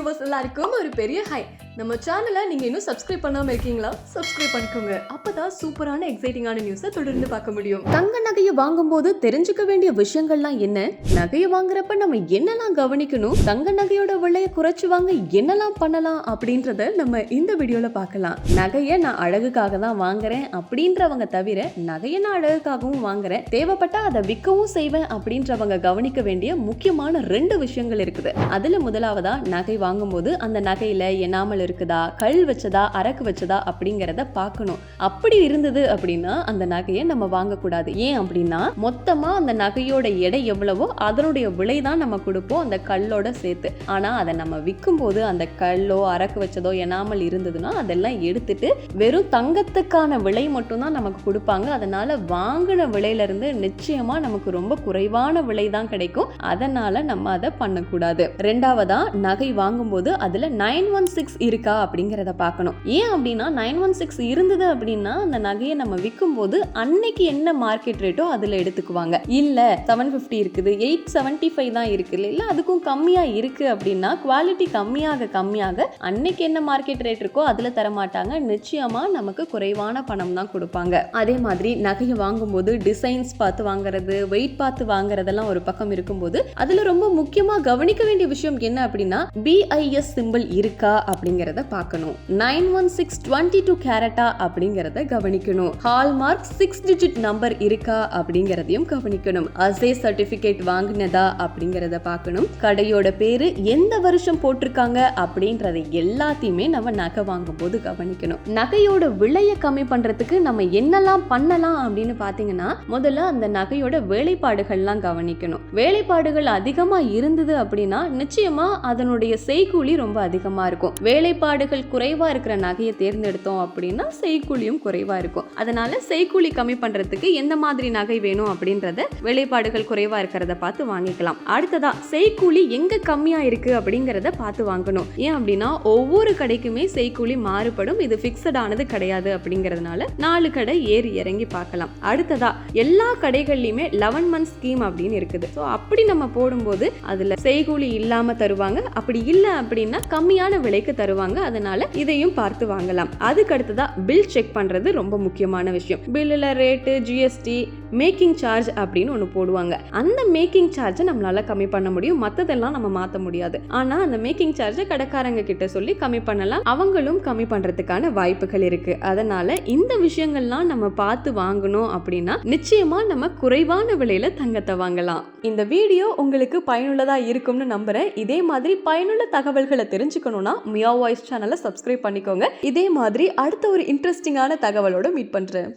Viewers எல்லாருக்கும் ஒரு பெரிய ஹை. நம்ம சேனலை நீங்க இன்னும் சப்ஸ்கிரைப் பண்ணாம இருக்கீங்களா? சப்ஸ்கிரைப் பண்ணிக்கோங்க. அப்பதான் சூப்பரான எக்ஸைட்டிங்கான நியூஸை தொடர்ந்து பார்க்க முடியும். தங்க நகையை வாங்கும்போது தெரிஞ்சுக்க வேண்டிய விஷயங்கள்லாம் என்ன? நகையை வாங்குறப்ப நம்ம என்னெல்லாம் கவனிக்கணும்? தங்க நகையோட விலையை குறைச்சு வாங்க என்னெல்லாம் பண்ணலாம் அப்படின்றத நம்ம இந்த வீடியோல பார்க்கலாம். நகையை நான் அழகுக்காக தான் வாங்குறேன் அப்படின்றவங்க தவிர நகையை நான் அழகுக்காகவும் வாங்குறேன், தேவைப்பட்டா அதை விற்கவும் செய்வேன் அப்படின்றவங்க கவனிக்க வேண்டிய முக்கியமான 2 விஷயங்கள் இருக்குது. அதுல முதலாவதா, நகை வாங்கும்போது அந்த நகையில எனாமல் இருக்குதா, கல் வச்சதா, அரக்கு வச்சதா அப்படிங்கறத பார்க்கணும். அப்படி இருந்தது அப்படின்னா அந்த நகையை நம்ம வாங்கக்கூடாது. ஏன் அப்படின்னா மொத்தமா அந்த நகையோட எடை எவ்வளவோ அதனுடைய விலை தான் நம்ம கொடுப்போம் அந்த கல்லோட சேர்த்து. ஆனா அதை நம்ம விற்கும் போது அந்த கல்லோ அரக்கு வச்சதோ எனாமல் இருந்ததுன்னா அதெல்லாம் எடுத்துட்டு வெறும் தங்கத்துக்கான விலை மட்டும் தான் நமக்கு கொடுப்பாங்க. அதனால வாங்கின விலையில இருந்து நிச்சயமா நமக்கு ரொம்ப குறைவான விலை தான் கிடைக்கும். அதனால நம்ம அதை பண்ணக்கூடாது. ரெண்டாவதா, நகை வாங்கும்போது அதுல 916 இருக்கா அப்படிங்கறத பார்க்கணும். ஏன் அப்படின்னா 916 இருந்தது அப்படின்னா அந்த நகையை நம்ம விற்கும் போது அன்னைக்கு என்ன மார்க்கெட் ரேட்டோ அதுல எடுத்துக்குவாங்க. இல்ல 750 இருக்குது, 875 தான் இருக்கு, இல்ல அதுக்கும் கம்மியா இருக்கு அப்படின்னா குவாலிட்டி கம்மியாக அன்னைக்கு என்ன மார்க்கெட் ரேட் இருக்கோ அதுல தர மாட்டாங்க. நிச்சயமா நமக்கு குறைவான பணம் தான் கொடுப்பாங்க. அதே மாதிரி நகையை வாங்கும்போது டிசைன்ஸ் பார்த்து வாங்குறது, வெயிட் பார்த்து வாங்குறதெல்லாம் ஒரு பக்கம் இருக்கும்போது அதுல ரொம்ப முக்கியமா கவனிக்க வேண்டிய விஷயம் என்ன அப்படின்னா BIS சிம்பிள் இருக்கா அப்படிங்கறத பார்க்கணும். 916 22 கேரட்டா அப்படிங்கறத கவனிக்கணும். ஹால்மார்க் 6 டிஜிட் நம்பர் இருக்கா அப்படிங்கறதையும் கவனிக்கணும். அசே சர்டிபிகேட் வாங்கினதா அப்படிங்கறத பார்க்கணும். கடையோட பேரு எந்த வருஷம் போட்டிருக்காங்க அப்படின்றத எல்லாத்தையுமே நம்ம நகை வாங்கும் போது கவனிக்கணும். நகையோட விலையை கம்மி பண்றதுக்கு நம்ம என்னெல்லாம் பண்ணலாம் அப்படின்னு பாத்தீங்கன்னா, முதல்ல அந்த நகையோட வேலைப்பாடுகள்லாம் கவனிக்கணும். வேலைப்பாடுகள் அதிகமா இருந்தது அப்படின்னா நிச்சயமா அதனுடைய செய்கூலி ரொம்ப அதிகமா இருக்கும். வேலைப்பாடுகள் குறைவா இருக்கிற நகையை தேர்ந்தெடுத்தோம் அப்படின்னா செய்கூலியும் குறைவா இருக்கும். அதனால செய்கூலி கம்மி பண்றதுக்கு எந்த மாதிரி நகை வேணும் அப்படின்றத வேலைப்பாடுகள் குறைவா இருக்கிறத பார்த்து வாங்கிக்கலாம். அடுத்ததா, செய்கூலி எங்க கம்மியா இருக்கு அப்படிங்கறத பார்த்து வாங்கணும். ஏன் அப்படின்னா ஒவ்வொரு கடைக்குமே செய்கூலி மாறுபடும். இது பிக்சட் ஆனது கிடையாது. அப்படிங்கறதுனால 4 கடை ஏறி இறங்கி பார்க்கலாம். அடுத்ததா, எல்லா கடைகள்லயுமே 11 month ஸ்கீம் அப்படின்னு இருக்குது. அப்படி நம்ம போடும்போது அதுல செய்கூலி இல்லாம தருவாங்க. அப்படி இல்ல அப்படின்னா கம்மியான விலைக்கு தருவாங்க. அதனால இதையும் பார்த்து வாங்கலாம். அதுக்கு அடுத்ததா பில் செக் பண்றது ரொம்ப முக்கியமான விஷயம். பில்லுல ரேட்டு, GST, மேக்கிங் சார்ஜ் அப்படின்னு ஒண்ணு போடுவாங்க. அந்த மேக்கிங் சார்ஜை நம்மளால கம்மி பண்ண முடியும், மத்ததெல்லாம் நம்ம மாத்த முடியாது. ஆனா அந்த மேக்கிங் சார்ஜை கடைக்காரங்க கிட்ட சொல்லி கம்மி பண்ணலாம். அவங்களும் கம்மி பண்றதுக்கான வாய்ப்புகள் இருக்கு. அதனால இந்த விஷயங்கள்லாம் நம்ம பார்த்து வாங்கணும் அப்படின்னா நிச்சயமா நம்ம குறைவான விலையில தங்கத்தை வாங்கலாம். இந்த வீடியோ உங்களுக்கு பயனுள்ளதா இருக்கும்னு நம்புறேன். இதே மாதிரி பயனுள்ள தகவல்களை தெரிஞ்சுக்கணும்னா மியா வாய்ஸ் சேனலை சப்ஸ்கிரைப் பண்ணிக்கோங்க. இதே மாதிரி அடுத்த ஒரு இன்ட்ரெஸ்டிங்கான தகவலோட மீட் பண்றேன்.